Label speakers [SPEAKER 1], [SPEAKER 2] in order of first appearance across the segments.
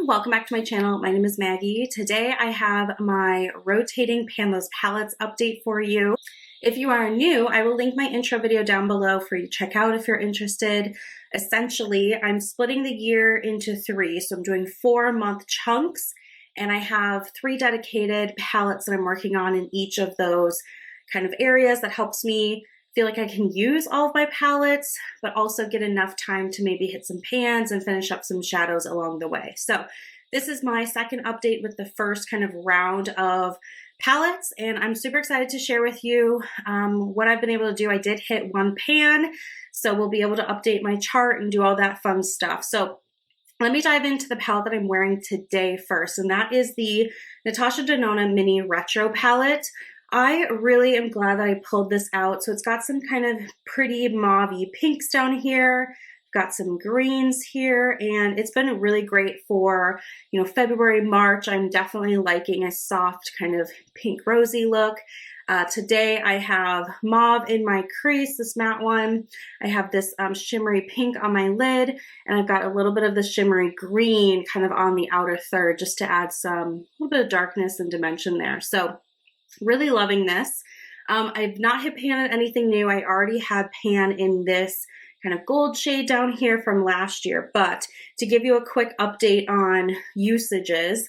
[SPEAKER 1] welcome back to my channel. My name is Maggie. Today I have my rotating Panless palettes update for you. If you are new, I will link my intro video down below for you to check out if you're interested. Essentially, I'm splitting the year into 3, so I'm doing 4-month chunks, and I have 3 dedicated palettes that I'm working on in each of those kind of areas that helps me feel like I can use all of my palettes, but also get enough time to maybe hit some pans and finish up some shadows along the way. So this is my second update with the first kind of round of palettes, and I'm super excited to share with you what I've been able to do. I did hit 1 pan, so we'll be able to update my chart and do all that fun stuff. So let me dive into the palette that I'm wearing today first, and that is the Natasha Denona Mini Retro palette. I really am glad that I pulled this out. So it's got some kind of pretty mauve-y pinks down here, got some greens here, and it's been really great for, February, March. I'm definitely liking a soft kind of pink rosy look. Today I have mauve in my crease, this matte one. I have this shimmery pink on my lid, and I've got a little bit of the shimmery green kind of on the outer third just to add a little bit of darkness and dimension there. So really loving this. I've not hit pan on anything new. I already had pan in this kind of gold shade down here from last year, but to give you a quick update on usages,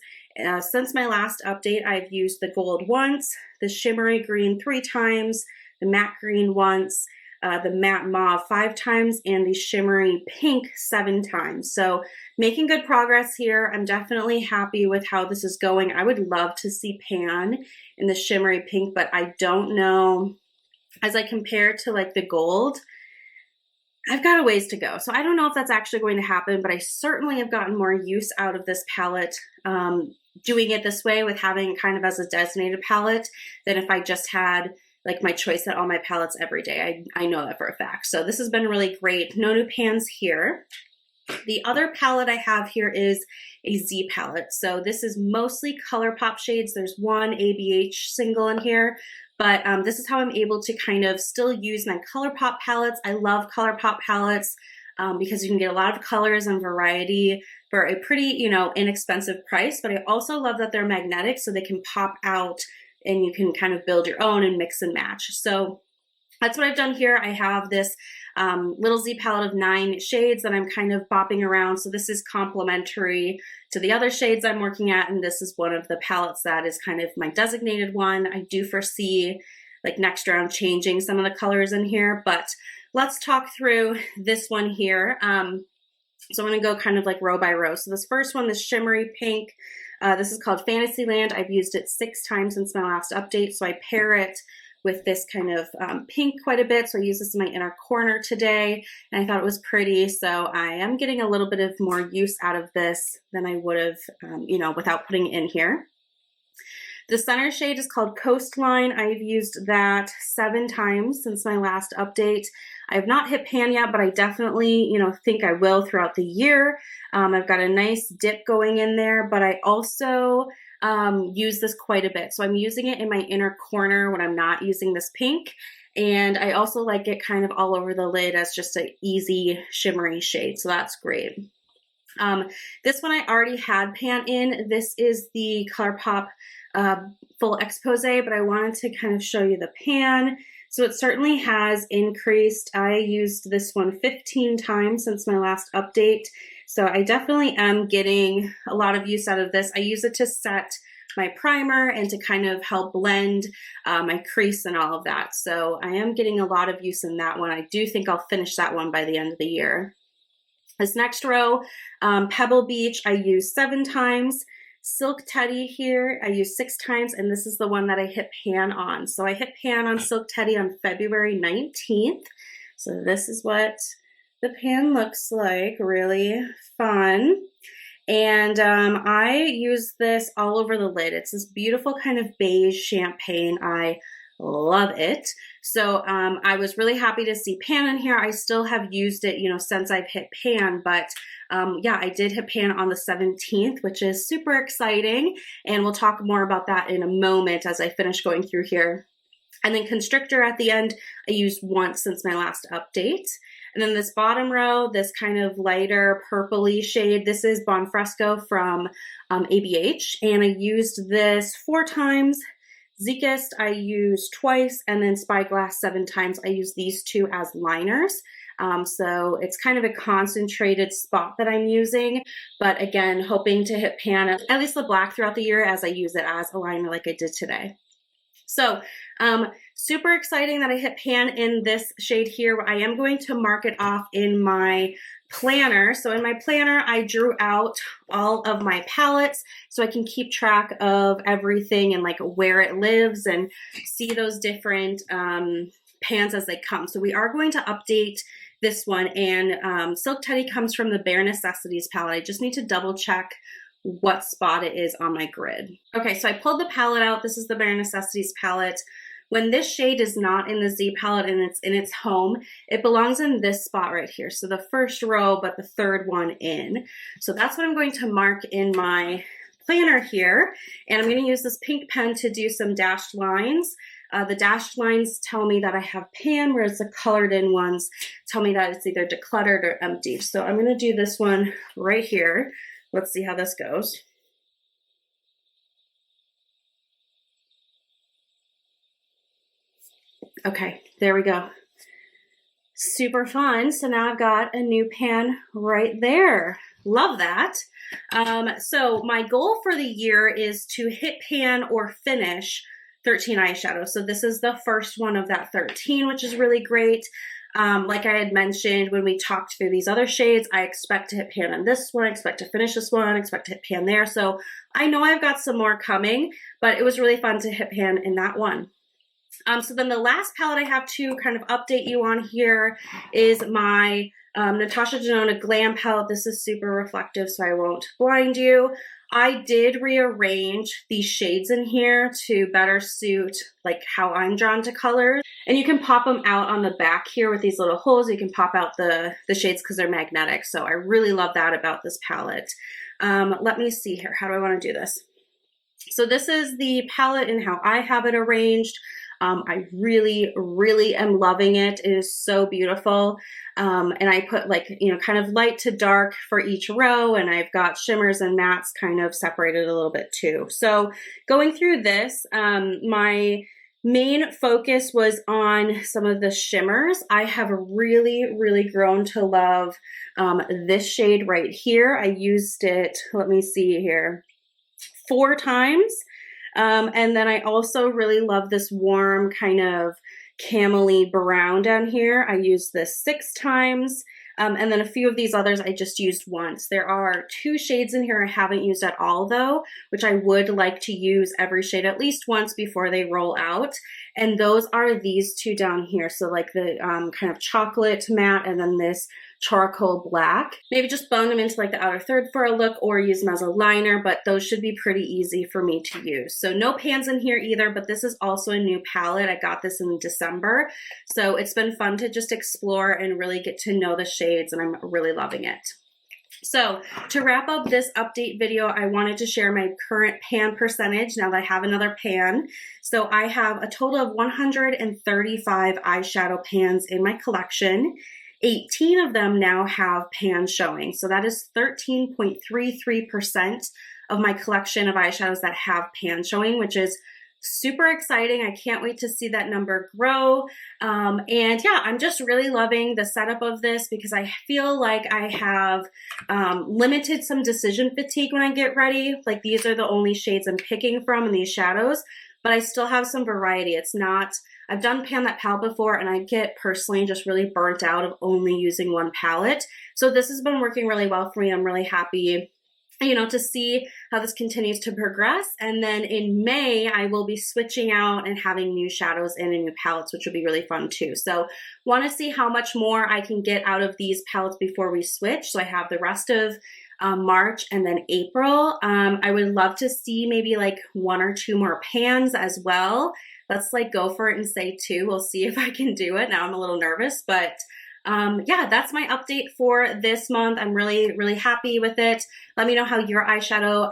[SPEAKER 1] since my last update, I've used the gold once, the shimmery green 3 times, the matte green once, the matte mauve 5 times, and the shimmery pink 7 times. So making good progress here. I'm definitely happy with how this is going. I would love to see pan in the shimmery pink, but I don't know, as I compare to like the gold, I've got a ways to go. So I don't know if that's actually going to happen, but I certainly have gotten more use out of this palette doing it this way, with having kind of as a designated palette, than if I just had like my choice at all my palettes every day. I know that for a fact. So this has been really great. No new pans here. The other palette I have here is a Z palette. So this is mostly ColourPop shades. There's one ABH single in here, but this is how I'm able to kind of still use my ColourPop palettes. I love ColourPop palettes because you can get a lot of colors and variety for a pretty, inexpensive price. But I also love that they're magnetic, so they can pop out and you can kind of build your own and mix and match. So that's what I've done here. I have this little Z palette of 9 shades that I'm kind of bopping around. So this is complementary to the other shades I'm working at, and this is one of the palettes that is kind of my designated one. I do foresee like next round changing some of the colors in here, but let's talk through this one here. So I'm gonna go kind of like row by row. So this first one, this shimmery pink, this is called Fantasyland. I've used it 6 times since my last update. So I pair it with this kind of pink quite a bit. So I use this in my inner corner today, and I thought it was pretty. So I am getting a little bit of more use out of this than I would have, without putting it in here. The center shade is called Coastline. I've used that 7 times since my last update. I have not hit pan yet, but I definitely, think I will throughout the year. I've got a nice dip going in there, but I also use this quite a bit. So I'm using it in my inner corner when I'm not using this pink. And I also like it kind of all over the lid as just an easy shimmery shade. So that's great. This one I already had pan in. This is the ColourPop full expose, but I wanted to kind of show you the pan. So it certainly has increased. I used this one 15 times since my last update. So I definitely am getting a lot of use out of this. I use it to set my primer and to kind of help blend my crease and all of that. So I am getting a lot of use in that one. I do think I'll finish that one by the end of the year. This next row, Pebble Beach, I used 7 times. Silk Teddy here, I used 6 times, and this is the one that I hit pan on. So I hit pan on Silk Teddy on February 19th. So this is what the pan looks like, really fun. And I use this all over the lid. It's this beautiful kind of beige champagne. I love it. So I was really happy to see pan in here. I still have used it, since I've hit pan, but yeah, I did hit pan on the 17th, which is super exciting. And we'll talk more about that in a moment as I finish going through here. And then Constrictor at the end, I used once since my last update. And then this bottom row, this kind of lighter purpley shade, this is Bonfresco from ABH. And I used this 4 times. Zekist I used twice, and then Spyglass 7 times. I used these 2 as liners. So it's kind of a concentrated spot that I'm using, but again, hoping to hit pan at least the black throughout the year as I use it as a liner like I did today. So super exciting that I hit pan in this shade here. I am going to mark it off in my planner. So in my planner, I drew out all of my palettes so I can keep track of everything and like where it lives and see those different pans as they come. So we are going to update this one, and Silk Teddy comes from the Bare Necessities palette. I just need to double check what spot it is on my grid. Okay, so I pulled the palette out. This is the Bare Necessities palette. When this shade is not in the Z palette and it's in its home, it belongs in this spot right here. So the first row, but the third one in. So that's what I'm going to mark in my planner here. And I'm going to use this pink pen to do some dashed lines. The dashed lines tell me that I have pan, whereas the colored in ones tell me that it's either decluttered or empty. So I'm going to do this one right here. Let's see how this goes. Okay, there we go. Super fun. So now I've got a new pan right there. Love that. So my goal for the year is to hit pan or finish 13 eyeshadows. So this is the first one of that 13, which is really great. Like I had mentioned when we talked through these other shades, I expect to hit pan on this one, I expect to finish this one, I expect to hit pan there. So I know I've got some more coming, but it was really fun to hit pan in that one. So then the last palette I have to kind of update you on here is my Natasha Denona Glam Palette. This is super reflective, so I won't blind you. I did rearrange these shades in here to better suit like how I'm drawn to colors. And you can pop them out on the back here with these little holes. You can pop out the shades because they're magnetic. So I really love that about this palette. Let me see here. How do I want to do this? So this is the palette and how I have it arranged. I really, really am loving it. It is so beautiful. And I put like, you know, kind of light to dark for each row, and I've got shimmers and mattes kind of separated a little bit too. So going through this, my main focus was on some of the shimmers. I have really, really grown to love this shade right here. I used it, let me see here, 4 times. And then I also really love this warm kind of camely brown down here. I used this 6 times. And then a few of these others I just used once. There are 2 shades in here I haven't used at all though, which I would like to use every shade at least once before they roll out. And those are these 2 down here. So like the kind of chocolate matte and then this charcoal black. Maybe just blend them into like the outer third for a look or use them as a liner, but those should be pretty easy for me to use. So no pans in here either, but this is also a new palette. I got this in December. So it's been fun to just explore and really get to know the shades, and I'm really loving it. So to wrap up this update video, I wanted to share my current pan percentage now that I have another pan. So I have a total of 135 eyeshadow pans in my collection. 18 of them now have pan showing. So that is 13.33% of my collection of eyeshadows that have pan showing, which is super exciting. I can't wait to see that number grow. And yeah, I'm just really loving the setup of this because I feel like I have limited some decision fatigue when I get ready. Like these are the only shades I'm picking from in these shadows, but I still have some variety. It's not, I've done pan that palette before and I get personally just really burnt out of only using one palette. So this has been working really well for me. I'm really happy, you know, to see how this continues to progress. And then in May, I will be switching out and having new shadows in and new palettes, which will be really fun too. So want to see how much more I can get out of these palettes before we switch. So I have the rest of March and then April. I would love to see maybe like 1 or 2 more pans as well. Let's like go for it and say 2. We'll see if I can do it. Now I'm a little nervous, but yeah, that's my update for this month. I'm really, really happy with it. Let me know how your eyeshadow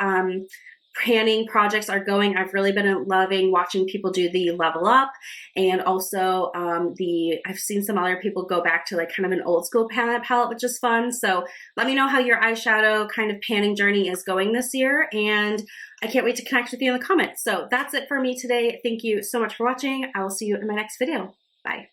[SPEAKER 1] panning projects are going. I've really been loving watching people do the Level Up, and also I've seen some other people go back to like kind of an old school palette, which is fun. So let me know how your eyeshadow kind of panning journey is going this year, and I can't wait to connect with you in the comments. So that's it for me today. Thank you so much for watching. I will see you in my next video. Bye.